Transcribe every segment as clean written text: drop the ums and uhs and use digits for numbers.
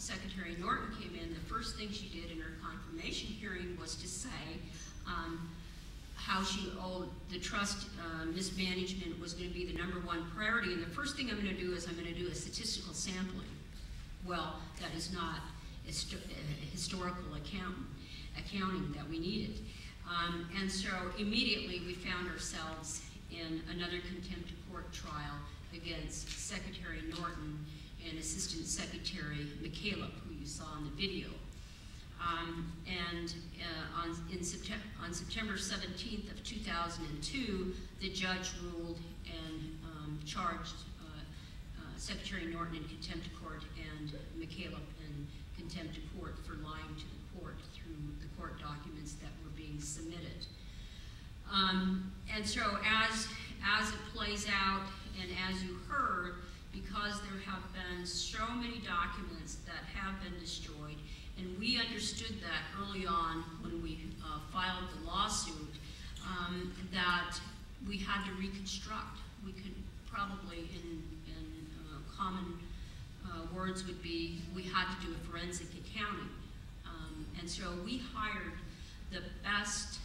Secretary Norton came in, the first thing she did in her confirmation hearing was to say how she owed the trust mismanagement was going to be the #1 priority, and the first thing I'm going to do is I'm going to do a statistical sampling. Well, that is not historical accounting that we needed. And so immediately we found ourselves in another contempt of court trial against Secretary Norton and Assistant Secretary McCaleb, who you saw in the video. On September 17th of 2002, the judge ruled and charged Secretary Norton in contempt of court and McCaleb in contempt of court for lying to the court through the court documents that were being submitted. And so as it plays out, and as you heard, because there have been so many documents that have been destroyed, and we understood that early on when we filed the lawsuit, that we had to reconstruct. We could probably, in common words would be, we had to do a forensic accounting. And so we hired the best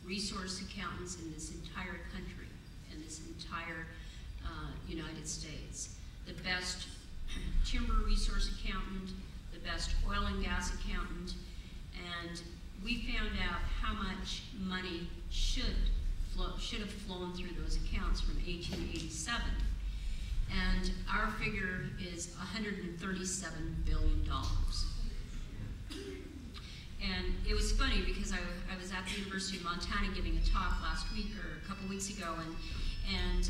resource accountants in this entire country, in this entire United States. The best timber resource accountant, the best oil and gas accountant, and we found out how much money should have flown through those accounts from 1887. And our figure is $137 billion. And it was funny because I was at the University of Montana giving a talk last week or a couple weeks ago, and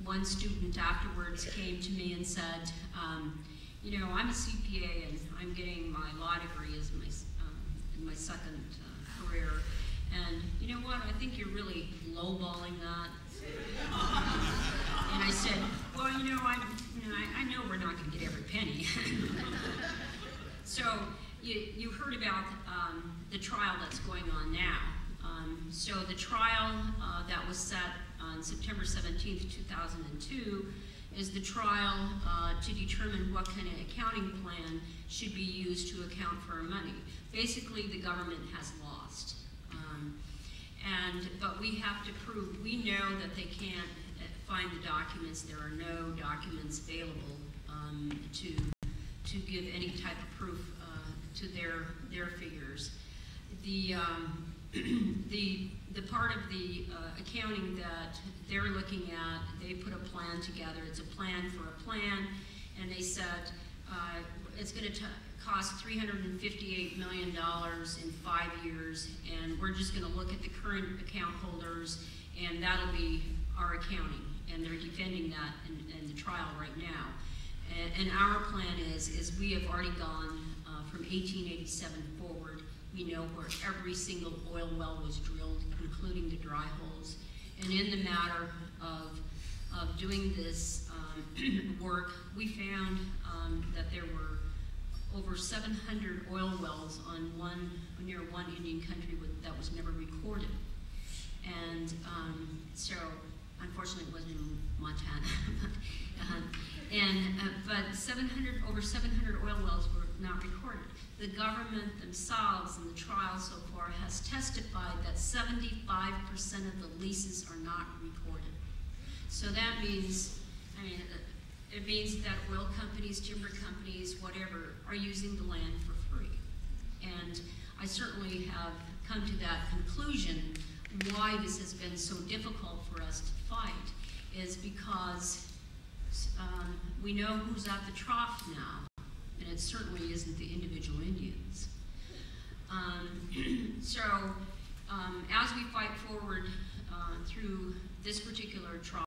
one student afterwards came to me and said, you know, I'm a CPA and I'm getting my law degree as in my second career, and you know what, I think you're really lowballing that. And I said, well, you know, I know we're not going to get every penny. So you heard about the trial that's going on now. So the trial that was set on September 17th, 2002 is the trial to determine what kind of accounting plan should be used to account for our money. Basically, the government has lost. But we have to prove, we know that they can't find the documents. There are no documents available to give any type of proof to their figures. The part of the accounting that they're looking at, they put a plan together. It's a plan for a plan, and they said it's going to cost $358 million in 5 years, and we're just going to look at the current account holders, and that'll be our accounting. And they're defending that in the trial right now. And our plan is we have already gone from 1887 forward. We know where every single oil well was drilled, including the dry holes. And in the matter of doing this work, we found that there were over 700 oil wells on near one Indian country that was never recorded. And so, unfortunately, it wasn't in Montana. But over 700 oil wells were not recorded. The government themselves in the trial so far has testified that 75% of the leases are not recorded. So that means, it means that oil companies, timber companies, whatever, are using the land for free. And I certainly have come to that conclusion. Why this has been so difficult for us to fight is because we know who's at the trough now, and it certainly isn't the individual Indians. As we fight forward through this particular trial,